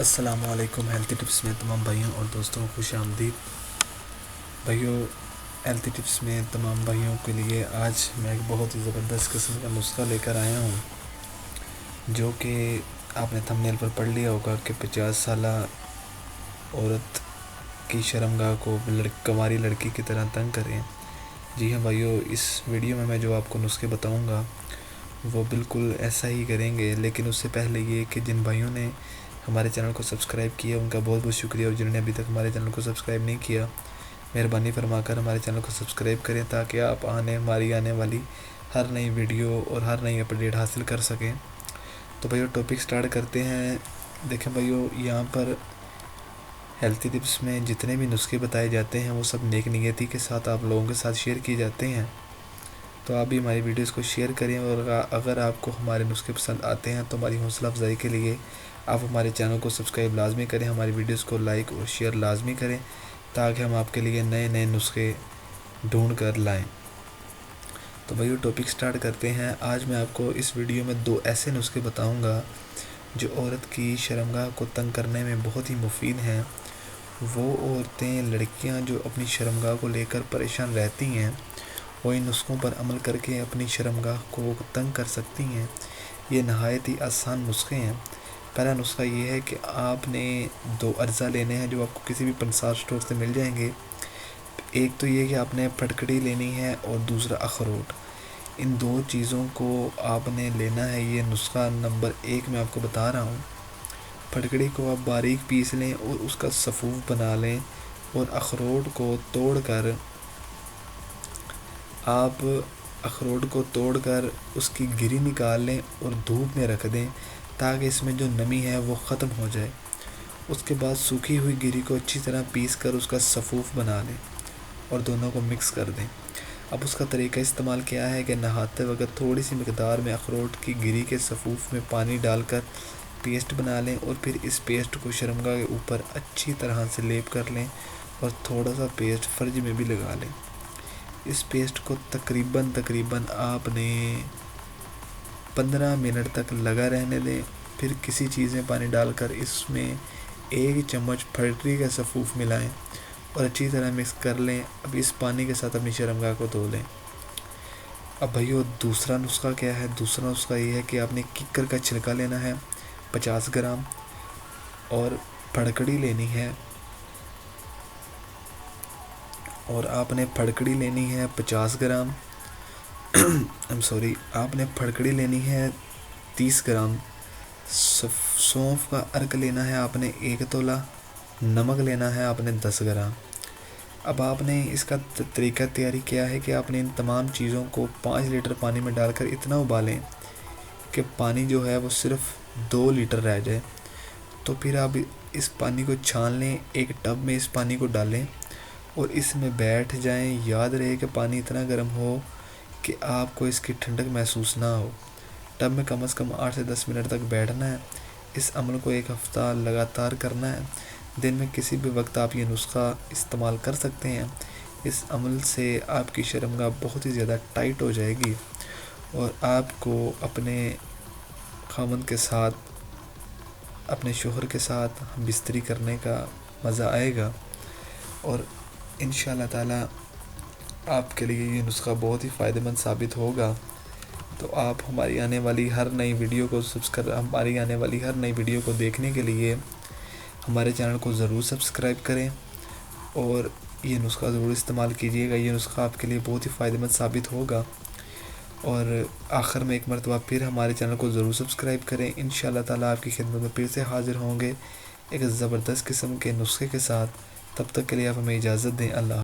السلام علیکم۔ Healthy tips میں تمام بھائیوں اور دوستوں کو خوش آمدید۔ بھائیوں، ہیلتھی ٹپس میں تمام بھائیوں کے لیے آج میں ایک بہت ہی زبردست قسم کا نسخہ لے کر آیا ہوں، جو کہ آپ نے تھمبنیل پر پڑھ لیا ہوگا کہ 50 سالہ عورت کی شرمگاہ کو کنواری لڑکی کی طرح تنگ کریں۔ جی ہاں بھائیوں، اس ویڈیو میں جو آپ کو نسخے بتاؤں گا وہ بالکل ایسا ہی کریں گے، لیکن اس سے پہلے یہ کہ جن بھائیوں نے ہمارے چینل کو سبسکرائب کیا ان کا بہت بہت شکریہ، اور جنہوں نے ابھی تک ہمارے چینل کو سبسکرائب نہیں کیا مہربانی فرما کر ہمارے چینل کو سبسکرائب کریں، تاکہ آپ ہماری آنے والی ہر نئی ویڈیو اور ہر نئی اپڈیٹ حاصل کر سکیں۔ تو بھائیو ٹاپک سٹارٹ کرتے ہیں۔ دیکھیں بھائیو، یہاں پر ہیلتھی ٹپس میں جتنے بھی نسخے بتائے جاتے ہیں وہ سب نیک نیتی کے ساتھ آپ لوگوں کے ساتھ شیئر کیے جاتے ہیں، تو آپ بھی ہماری ویڈیوز کو شیئر کریں، اور اگر آپ کو ہمارے نسخے پسند آتے ہیں تو ہماری حوصلہ افزائی کے لیے آپ ہمارے چینل کو سبسکرائب لازمی کریں، ہماری ویڈیوز کو لائک اور شیئر لازمی کریں، تاکہ ہم آپ کے لیے نئے نئے نسخے ڈھونڈ کر لائیں۔ تو بھائیو ٹاپک سٹارٹ کرتے ہیں۔ آج میں آپ کو اس ویڈیو میں 2 ایسے نسخے بتاؤں گا جو عورت کی شرمگاہ کو تنگ کرنے میں بہت ہی مفید ہیں۔ وہ عورتیں، لڑکیاں جو اپنی شرمگاہ کو لے کر پریشان رہتی ہیں، وہ ان نسخوں پر عمل کر کے اپنی شرمگاہ کو تنگ کر سکتی ہیں۔ یہ نہایت ہی آسان نسخے ہیں۔ پہلا نسخہ یہ ہے کہ آپ نے 2 اجزاء لینے ہیں جو آپ کو کسی بھی پنسار سٹور سے مل جائیں گے۔ ایک تو یہ کہ آپ نے پھٹکڑی لینی ہے، اور دوسرا اخروٹ۔ ان 2 چیزوں کو آپ نے لینا ہے۔ یہ نسخہ نمبر 1 میں آپ کو بتا رہا ہوں۔ پھٹکڑی کو آپ باریک پیس لیں اور اس کا سفوف بنا لیں، اور اخروٹ کو توڑ کر اس کی گری نکال لیں اور دھوپ میں رکھ دیں، تاکہ اس میں جو نمی ہے وہ ختم ہو جائے۔ اس کے بعد سوکھی ہوئی گری کو اچھی طرح پیس کر اس کا سفوف بنا لیں اور دونوں کو مکس کر دیں۔ اب اس کا طریقہ استعمال کیا ہے کہ نہاتے وقت تھوڑی سی مقدار میں اخروٹ کی گری کے سفوف میں پانی ڈال کر پیسٹ بنا لیں، اور پھر اس پیسٹ کو شرمگاہ کے اوپر اچھی طرح سے لیپ کر لیں، اور تھوڑا سا پیسٹ فرج میں بھی لگا لیں۔ اس پیسٹ کو تقریباً آپ نے 15 منٹ تک لگا رہنے دیں۔ پھر کسی چیز میں پانی ڈال کر اس میں 1 چمچ پھٹکڑی کا سفوف ملائیں اور اچھی طرح مکس کر لیں۔ اب اس پانی کے ساتھ اپنی شرمگاہ کو دھو لیں۔ اب بھائیو دوسرا نسخہ کیا ہے؟ دوسرا نسخہ یہ ہے کہ آپ نے ککر کا چھلکا لینا ہے 50 گرام، اور پھٹکڑی لینی ہے، لینی ہے 50 گرام آپ نے پھٹکڑی لینی ہے 30 گرام، سونف کا عرق لینا ہے آپ نے 1 تولہ، نمک لینا ہے آپ نے 10 گرام۔ اب آپ نے اس کا طریقہ تیاری کیا ہے کہ آپ نے ان تمام چیزوں کو 5 لیٹر پانی میں ڈال کر اتنا ابالیں کہ پانی جو ہے وہ صرف 2 لیٹر رہ جائے۔ تو پھر آپ اس پانی کو چھان لیں، ایک ٹب میں اس پانی کو ڈالیں اور اس میں بیٹھ جائیں۔ یاد رہے کہ پانی اتنا گرم ہو کہ آپ کو اس کی ٹھنڈک محسوس نہ ہو۔ ٹب میں کم از کم 8 سے 10 منٹ تک بیٹھنا ہے۔ اس عمل کو 1 ہفتہ لگاتار کرنا ہے۔ دن میں کسی بھی وقت آپ یہ نسخہ استعمال کر سکتے ہیں۔ اس عمل سے آپ کی شرمگاہ بہت ہی زیادہ ٹائٹ ہو جائے گی، اور آپ کو اپنے خاوند کے ساتھ، اپنے شوہر کے ساتھ بستری کرنے کا مزہ آئے گا، اور انشاءاللہ تعالی آپ کے لیے یہ نسخہ بہت ہی فائدہ مند ثابت ہوگا۔ تو آپ ہماری آنے والی ہر نئی ویڈیو کو دیکھنے کے لیے ہمارے چینل کو ضرور سبسکرائب کریں، اور یہ نسخہ ضرور استعمال کیجیے گا۔ یہ نسخہ آپ کے لیے بہت ہی فائدہ مند ثابت ہوگا، اور آخر میں ایک مرتبہ پھر ہمارے چینل کو ضرور سبسکرائب کریں۔ انشاءاللہ تعالی آپ کی خدمت میں پھر سے حاضر ہوں گے ایک زبردست قسم کے نسخے کے ساتھ۔ تب تک کے لیے آپ ہمیں اجازت دیں۔ اللہ